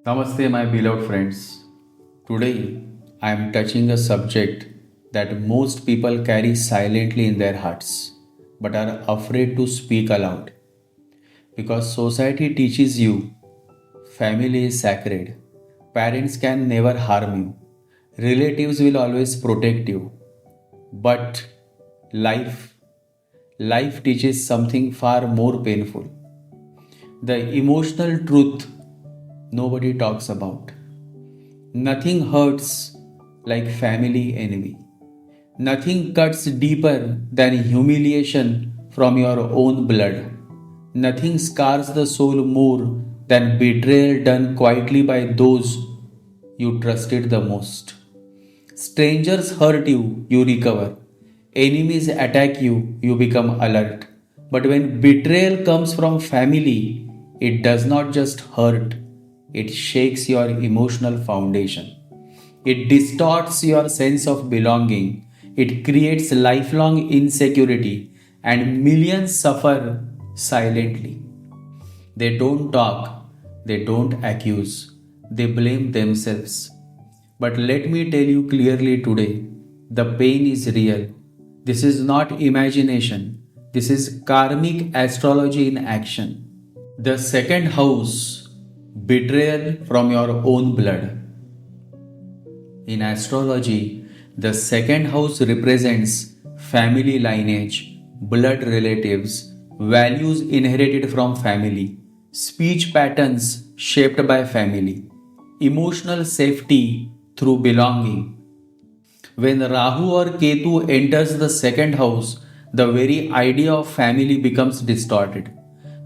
Namaste, my beloved friends. Today, I am touching a subject that most people carry silently in their hearts but are afraid to speak aloud. Because society teaches you family is sacred, parents can never harm you, relatives will always protect you. But life, life teaches something far more painful, the emotional truth nobody talks about. Nothing hurts like family enemy. Nothing cuts deeper than humiliation from your own blood. Nothing scars the soul more than betrayal done quietly by those you trusted the most. Strangers hurt you, you recover. Enemies attack you, you become alert. But when betrayal comes from family, it does not just hurt, it shakes your emotional foundation. It distorts your sense of belonging. It creates lifelong insecurity, and millions suffer silently. They don't talk, they don't accuse, they blame themselves. But let me tell you clearly today the pain is real. This is not imagination, this is karmic astrology in action. The second house, betrayal from your own blood. In astrology, the second house represents family lineage, blood relatives, values inherited from family, speech patterns shaped by family, emotional safety through belonging. When Rahu or Ketu enters the second house, the very idea of family becomes distorted.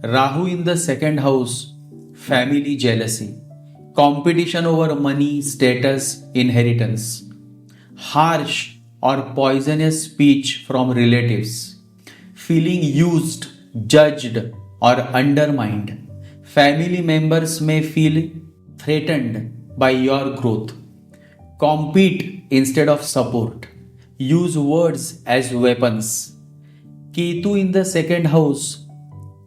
Rahu in the second house, family jealousy, competition over money, status, inheritance, harsh or poisonous speech from relatives, feeling used, judged, or undermined. Family members may feel threatened by your growth. Compete instead of support. Use words as weapons. Ketu in the second house,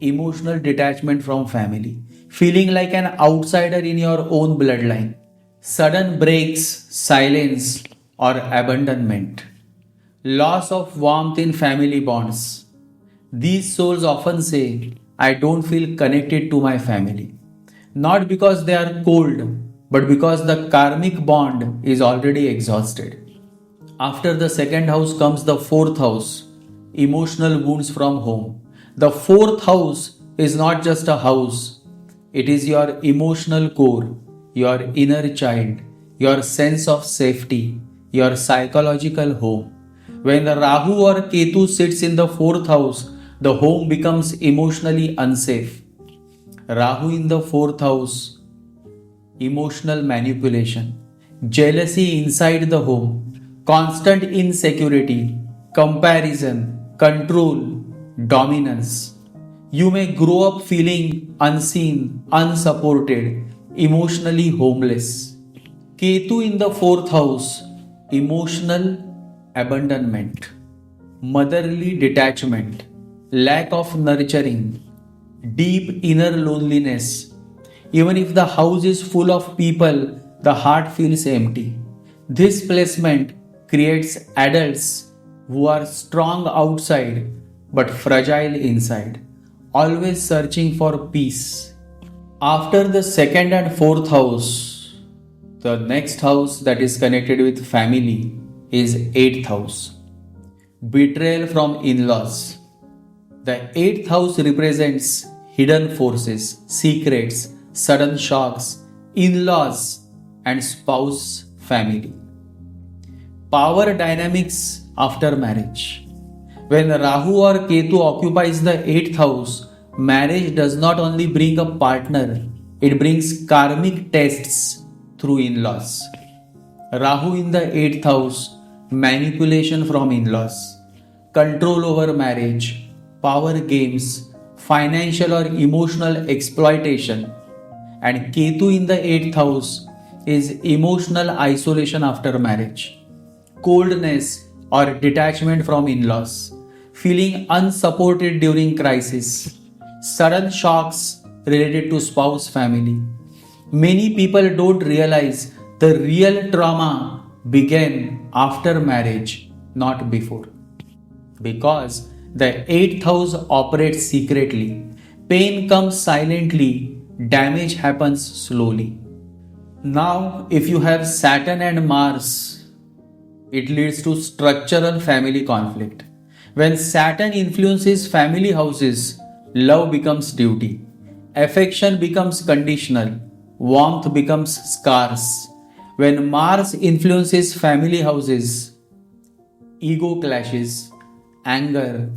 emotional detachment from family, feeling like an outsider in your own bloodline, sudden breaks, silence, or abandonment, loss of warmth in family bonds. These souls often say, I don't feel connected to my family. Not because they are cold, but because the karmic bond is already exhausted. After the second house comes the fourth house, emotional wounds from home. The fourth house is not just a house, it is your emotional core, your inner child, your sense of safety, your psychological home. When the Rahu or Ketu sits in the fourth house, the home becomes emotionally unsafe. Rahu in the fourth house, emotional manipulation, jealousy inside the home, constant insecurity, comparison, control, dominance. You may grow up feeling unseen, unsupported, emotionally homeless. Ketu in the fourth house, emotional abandonment, motherly detachment, lack of nurturing, deep inner loneliness. Even if the house is full of people, the heart feels empty. This placement creates adults who are strong outside but fragile inside, always searching for peace. After the second and fourth house, the next house that is connected with family is eighth house. Betrayal from in-laws. The eighth house represents hidden forces, secrets, sudden shocks, in-laws, and spouse family. Power dynamics after marriage. When Rahu or Ketu occupies the eighth house, marriage does not only bring a partner, it brings karmic tests through in-laws. Rahu in the eighth house, manipulation from in-laws, control over marriage, power games, financial or emotional exploitation. And Ketu in the eighth house is emotional isolation after marriage, coldness or detachment from in-laws, feeling unsupported during crisis, sudden shocks related to spouse family, Many people don't realize the real trauma began after marriage, not before. Because the eighth house operates secretly, pain comes silently, damage happens slowly. Now, if you have Saturn and Mars, it leads to structural family conflict. When Saturn influences family houses, love becomes duty, affection becomes conditional, warmth becomes scarce. When Mars influences family houses, ego clashes, anger,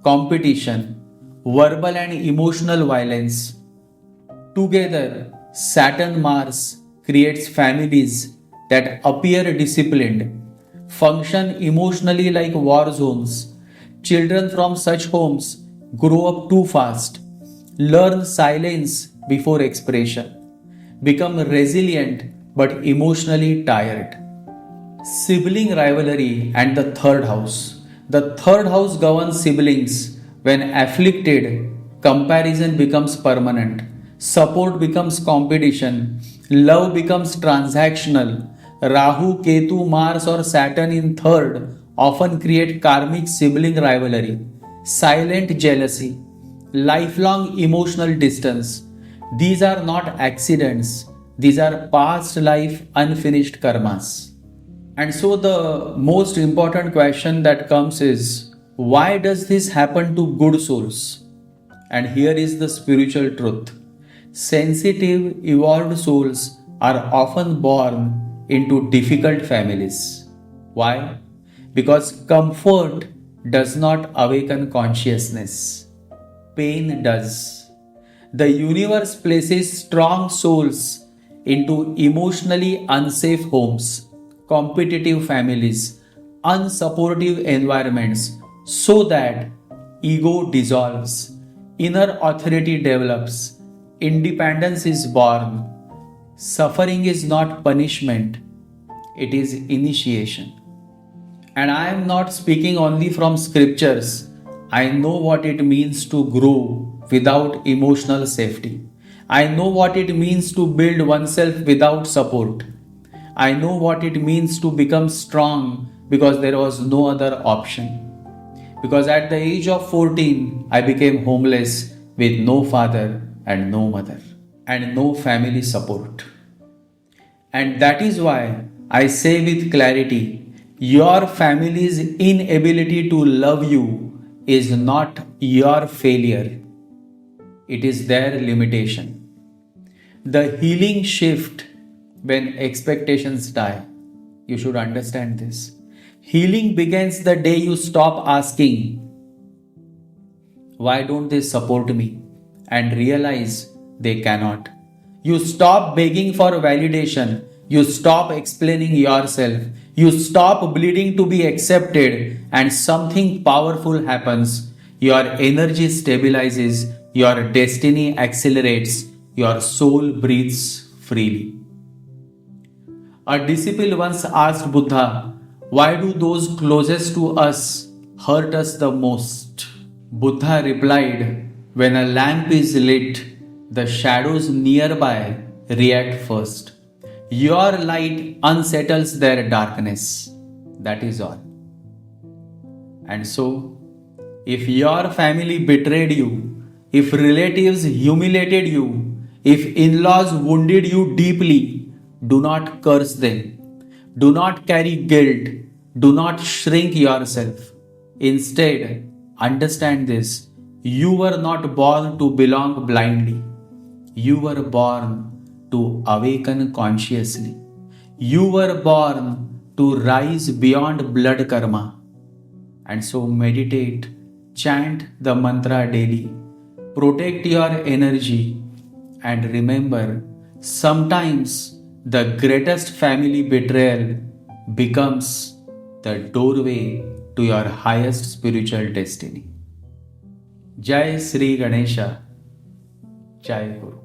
competition, verbal and emotional violence. Together, Saturn Mars creates families that appear disciplined, function emotionally like war zones. Children from such homes grow up too fast, learn silence before expression, become resilient but emotionally tired. Sibling rivalry and the third house. The third house governs siblings. When afflicted, comparison becomes permanent, support becomes competition, love becomes transactional. Rahu, Ketu, Mars, or Saturn in third often create karmic sibling rivalry, silent jealousy, lifelong emotional distance. These are not accidents, these are past life unfinished karmas. And so, the most important question that comes is, why does this happen to good souls? And here is the spiritual truth: sensitive, evolved souls are often born into difficult families. Why? Because comfort does not awaken consciousness, pain does. The universe places strong souls into emotionally unsafe homes, competitive families, unsupportive environments, so that ego dissolves, inner authority develops, independence is born. Suffering is not punishment, it is initiation. And I am not speaking only from scriptures. I know what it means to grow without emotional safety. I know what it means to build oneself without support. I know what it means to become strong because there was no other option. Because at the age of 14, I became homeless with no father and no mother and no family support. And that is why I say with clarity, your family's inability to love you is not your failure, it is their limitation. The healing shift when expectations die. You should understand this. Healing begins the day you stop asking, why don't they support me? And realize they cannot. You stop begging for validation. You stop explaining yourself. You stop bleeding to be accepted, and something powerful happens. Your energy stabilizes, your destiny accelerates, your soul breathes freely. A disciple once asked Buddha, why do those closest to us hurt us the most? Buddha replied, when a lamp is lit, the shadows nearby react first. Your light unsettles their darkness. That is all. And so, if your family betrayed you, if relatives humiliated you, if in-laws wounded you deeply, do not curse them. Do not carry guilt. Do not shrink yourself. Instead, understand this. You were not born to belong blindly. You were born to awaken consciously. You were born to rise beyond blood karma. And so meditate, chant the mantra daily, protect your energy, and remember, sometimes the greatest family betrayal becomes the doorway to your highest spiritual destiny. Jai Sri Ganesha, Jai Guru.